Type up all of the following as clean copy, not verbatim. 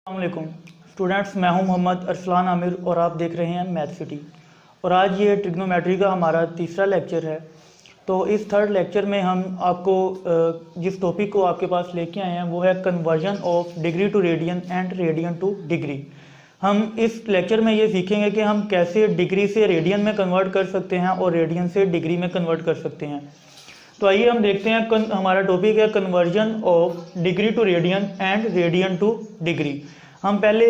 अस्सलामुअलैकुम स्टूडेंट्स, मैं हूं मोहम्मद अरसलान आमिर और आप देख रहे हैं मैथ सिटी। और आज ये ट्रिग्नोमेट्री का हमारा तीसरा लेक्चर है। तो इस थर्ड लेक्चर में हम आपको जिस टॉपिक को आपके पास लेके आए हैं वो है conversion of degree to radian and radian to degree. हम इस लेक्चर में ये सीखेंगे कि हम कैसे डिग्री से रेडियन में कन्वर्ट कर सकते हैं और रेडियन से डिग्री में कन्वर्ट कर सकते हैं। तो आइए हम देखते हैं हमारा टॉपिक है conversion of degree to radian and radian to degree. हम पहले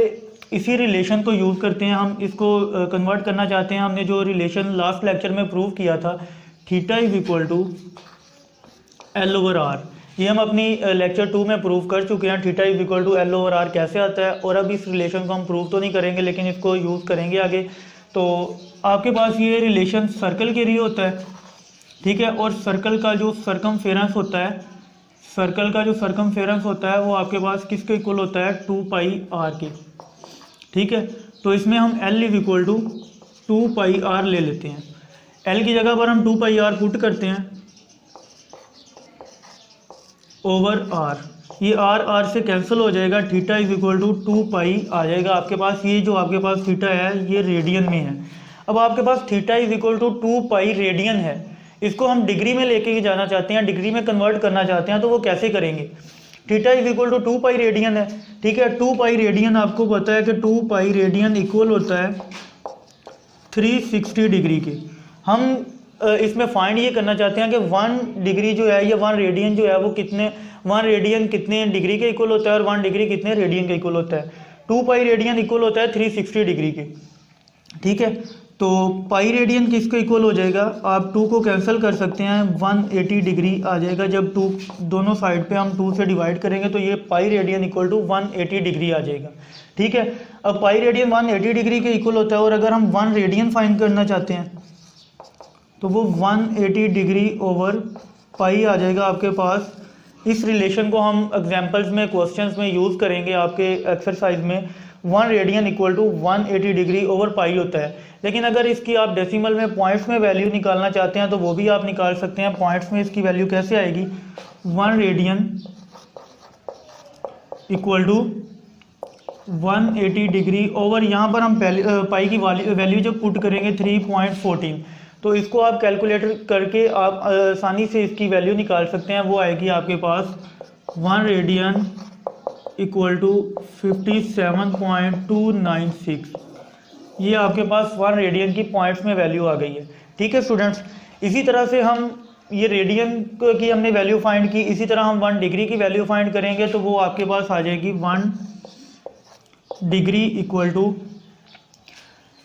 इसी रिलेशन को यूज़ करते हैं, हम इसको कन्वर्ट करना चाहते हैं। हमने जो रिलेशन लास्ट लेक्चर में प्रूव किया था theta is equal to L over R, ये हम अपनी लेक्चर 2 में प्रूव कर चुके हैं। Theta is equal to L over R कैसे आता है, और अब इस रिलेशन को हम प्रूव तो नहीं करेंगे लेकिन इसको यूज़ करेंगे आगे। तो आपके पास ये रिलेशन सर्कल के लिए होता है, ठीक है। और सर्कल का जो सरकमफेरेंस होता है, सर्कल का जो सरकमफेरेंस होता है वो आपके पास किसके इक्वल होता है, 2 पाई आर के, ठीक है। तो इसमें हम L is equal to 2 pi R ले लेते हैं। L की जगह पर हम 2 पाई आर पुट करते हैं ओवर आर, ये आर से कैंसिल हो जाएगा। थीटा इज इक्वल टू 2 पाई आ जाएगा आपके पास। ये जो आपके पास थीटा है ये रेडियन में है। अब आपके पास theta is equal to 2 pi radian है, इसको हम डिग्री में लेके जाना चाहते हैं, डिग्री में कन्वर्ट करना चाहते हैं। तो वो कैसे करेंगे, theta is equal to 2 pi radian है, ठीक है। 2 पाई रेडियन आपको पता है कि 2 पाई रेडियन इक्वल होता है 360 डिग्री के। हम इसमें फाइंड ये करना चाहते हैं कि 1 डिग्री जो है या 1 रेडियन जो है वो कितने 1 रेडियन कितने डिग्री के इक्वल होता है और 1 डिग्री कितने रेडियन के इक्वल होता है। 2 पाई रेडियन इक्वल होता है 360 डिग्री के, ठीक है। तो पाई रेडियन किसके इक्वल हो जाएगा, आप 2 को कैंसिल कर सकते हैं, 180 डिग्री आ जाएगा। जब 2 दोनों साइड पे हम 2 से डिवाइड करेंगे तो ये pi radian equal to 180 degree आ जाएगा, ठीक है। अब पाई रेडियन 180 डिग्री के इक्वल होता है और अगर हम 1 रेडियन फाइंड करना चाहते हैं तो वो 180 डिग्री ओवर पाई आ जाएगा आपके पास। इस रिलेशन को हम एग्जाम्पल्स में क्वेश्चंस में यूज़ करेंगे आपके एक्सरसाइज में। 1 radian equal to 180 degree over pi होता है। लेकिन अगर इसकी आप डेसिमल में पॉइंट्स में वैल्यू निकालना चाहते हैं तो वो भी आप निकाल सकते हैं। पॉइंट्स में इसकी वैल्यू कैसे आएगी, 1 radian equal to 180 degree over, यहाँ पर हम पाई की वैल्यू जब पुट करेंगे 3.14, तो इसको आप कैलकुलेटर करके आप आसानी से इसकी वैल्यू निकाल सकते हैं। वो आएगी आपके पास 1 रेडियन इक्वल टू 57.296। ये आपके पास 1 रेडियन की पॉइंट्स में वैल्यू आ गई है, ठीक है स्टूडेंट्स। इसी तरह से हम ये रेडियन की हमने वैल्यू फाइंड की, इसी तरह हम 1 डिग्री की वैल्यू फाइंड करेंगे तो वो आपके पास आ जाएगी 1 डिग्री इक्वल टू,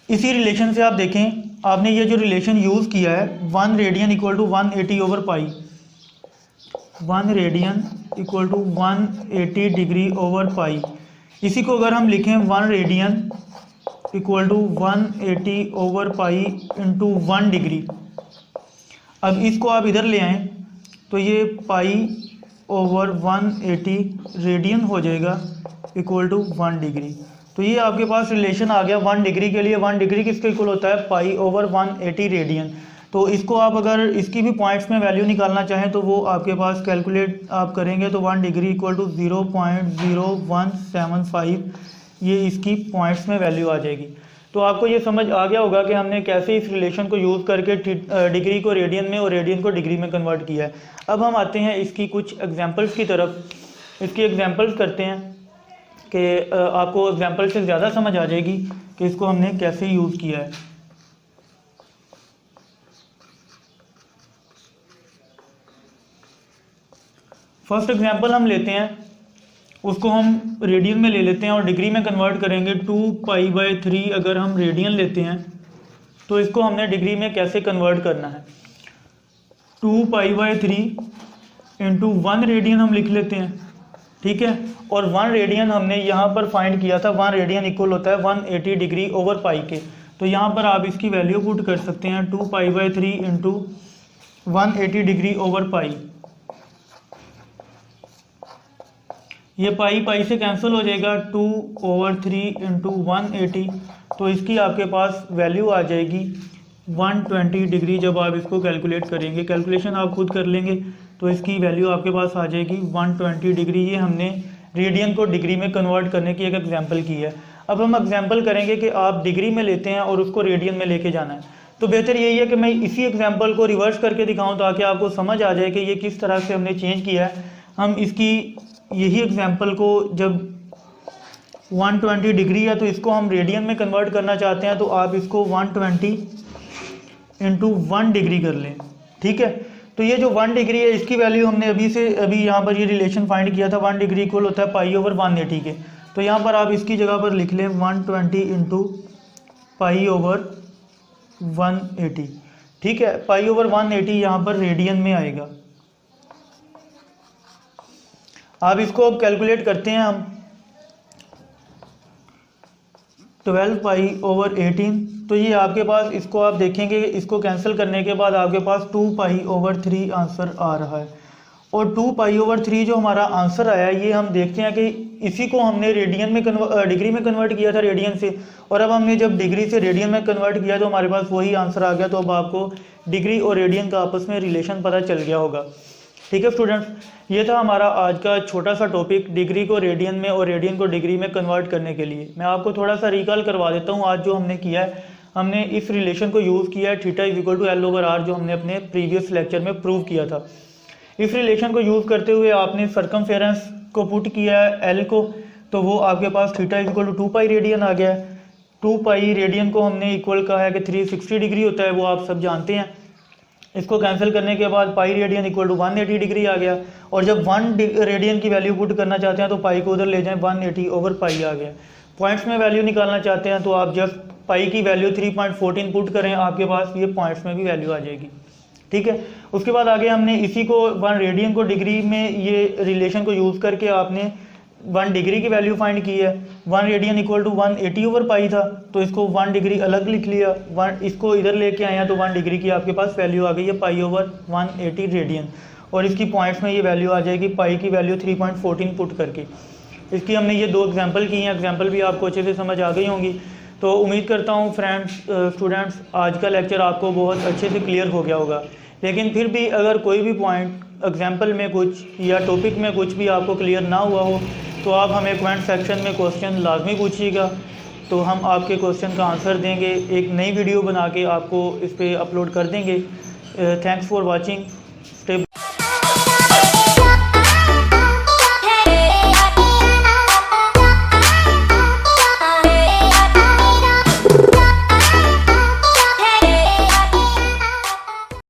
इसी रिलेशन से आप देखें आपने ये जो रिलेशन यूज़ किया है 1 radian equal to 180 over pi, 1 radian equal to 180 degree over pi. इसी को अगर हम लिखें 1 radian equal to 180 over pi into 1 degree, अब इसको आप इधर ले आएँ तो ये पाई ओवर 180 रेडियन हो जाएगा इक्वल टू 1 डिग्री। तो ये आपके पास रिलेशन आ गया 1 डिग्री के लिए। 1 डिग्री किसके इक्वल होता है, पाई ओवर 180 रेडियन। तो इसको आप अगर इसकी भी पॉइंट्स में वैल्यू निकालना चाहें तो वो आपके पास कैलकुलेट आप करेंगे तो 1 डिग्री इक्वल टू 0.0175, ये इसकी पॉइंट्स में वैल्यू आ जाएगी। तो आपको ये समझ आ गया होगा कि हमने कैसे इस रिलेशन को यूज़ करके डिग्री को रेडियन में और रेडियन को डिग्री में कन्वर्ट किया है। अब हम आते हैं इसकी कुछ एग्जाम्पल्स की तरफ। इसकी एग्जाम्पल्स करते हैं कि आपको एग्जाम्पल से ज़्यादा समझ आ जाएगी कि इसको हमने कैसे यूज़ किया है। फर्स्ट एग्जाम्पल हम लेते हैं, उसको हम रेडियन में ले लेते हैं और डिग्री में कन्वर्ट करेंगे। 2 पाई बाई 3 अगर हम रेडियन लेते हैं तो इसको हमने डिग्री में कैसे कन्वर्ट करना है। 2 पाई बाई 3 इंटू 1 रेडियन हम लिख लेते हैं, ठीक है। और 1 रेडियन हमने यहाँ पर फाइंड किया था, 1 रेडियन इक्वल होता है 180 डिग्री ओवर पाई के। तो यहाँ पर आप इसकी वैल्यू पुट कर सकते हैं 2 pi by 3 into 180 degree over पाई। ये पाई से कैंसिल हो जाएगा, 2/3 इंटू 180, तो इसकी आपके पास वैल्यू आ जाएगी 120 डिग्री। जब आप इसको कैलकुलेट करेंगे, कैलकुलेशन आप खुद कर लेंगे तो इसकी वैल्यू आपके पास आ जाएगी 120 डिग्री। ये हमने रेडियन को डिग्री में कन्वर्ट करने की एक एग्जांपल की है। अब हम एग्जांपल करेंगे कि आप डिग्री में लेते हैं और उसको रेडियन में लेके जाना है, तो बेहतर यही है कि मैं इसी एग्जांपल को रिवर्स करके दिखाऊं ताकि आपको समझ आ जाए कि ये किस तरह से हमने चेंज किया है। हम इसकी यही एग्जांपल को जब 120 डिग्री है तो इसको हम रेडियन में कन्वर्ट करना चाहते हैं, तो आप इसको 120 इंटू 1 डिग्री कर लें, ठीक है। तो ये जो 1 डिग्री है इसकी वैल्यू हमने अभी यहाँ पर ये रिलेशन फाइंड किया था, 1 डिग्री इक्वल होता है पाई ओवर 180 के। तो यहाँ पर आप इसकी जगह पर लिख लें 120 इंटू पाई ओवर 180, ठीक है। पाई ओवर 180 यहाँ पर रेडियन में आएगा। आप इसको कैलकुलेट करते हैं हम, 12 पाई ओवर 18, तो ये आपके पास, इसको आप देखेंगे, इसको कैंसिल करने के बाद आपके पास 2 पाई ओवर 3 आंसर आ रहा है। और 2 पाई ओवर 3 जो हमारा आंसर आया, ये हम देखते हैं कि इसी को हमने रेडियन में डिग्री में कन्वर्ट किया था रेडियन से, और अब हमने जब डिग्री से रेडियन में कन्वर्ट किया तो हमारे पास वही आंसर आ गया। तो अब आपको डिग्री और रेडियन का आपस में रिलेशन पता चल गया होगा, ठीक है स्टूडेंट्स। ये था हमारा आज का छोटा सा टॉपिक, डिग्री को रेडियन में और रेडियन को डिग्री में कन्वर्ट करने के लिए। मैं आपको थोड़ा सा रिकॉल करवा देता हूँ। आज जो हमने किया है, हमने इस रिलेशन को यूज़ किया है, theta is equal to L over R, जो हमने अपने प्रीवियस लेक्चर में प्रूव किया था। इस रिलेशन को यूज़ करते हुए आपने सर्कमफेरेंस को पुट किया है एल को, तो वो आपके पास theta is equal to 2 pi radian आ गया है। 2 पाई रेडियन को हमने इक्वल कहा है कि 360 डिग्री होता है, वो आप सब जानते हैं। इसको कैंसिल करने के बाद pi radian equal to 180 degree आ गया, और जब 1 रेडियन की वैल्यू पुट करना चाहते हैं तो पाई को उधर ले जाएं, 180 ओवर पाई आ गया। पॉइंट्स में वैल्यू निकालना चाहते हैं तो आप जब पाई की वैल्यू 3.14 पुट करें, आपके पास ये पॉइंट्स में भी वैल्यू आ जाएगी, ठीक है। उसके बाद आगे हमने इसी को 1 रेडियन को डिग्री में, ये रिलेशन को यूज़ करके आपने 1 डिग्री की वैल्यू फाइंड की है। 1 radian equal to 180 over pi था, तो इसको 1 डिग्री अलग लिख लिया, 1 इसको इधर लेके आए हैं तो 1 डिग्री की आपके पास वैल्यू आ गई है पाई ओवर 180 रेडियन, और इसकी पॉइंट्स में ये वैल्यू आ जाएगी पाई की वैल्यू 3.14 पुट करके। इसकी हमने ये 2 एग्जाम्पल की हैं, एग्जाम्पल भी आपको अच्छे से समझ आ गई होंगी। तो उम्मीद करता हूँ स्टूडेंट्स आज का लेक्चर आपको बहुत अच्छे से क्लियर हो गया होगा। लेकिन फिर भी अगर कोई भी पॉइंट एग्जाम्पल में कुछ या टॉपिक में कुछ भी आपको क्लियर ना हुआ हो तो आप हमें कमेंट सेक्शन में क्वेश्चन लाजमी पूछिएगा, तो हम आपके क्वेश्चन का आंसर देंगे, एक नई वीडियो बना के आपको इस पर अपलोड कर देंगे। Thanks for watching. स्टे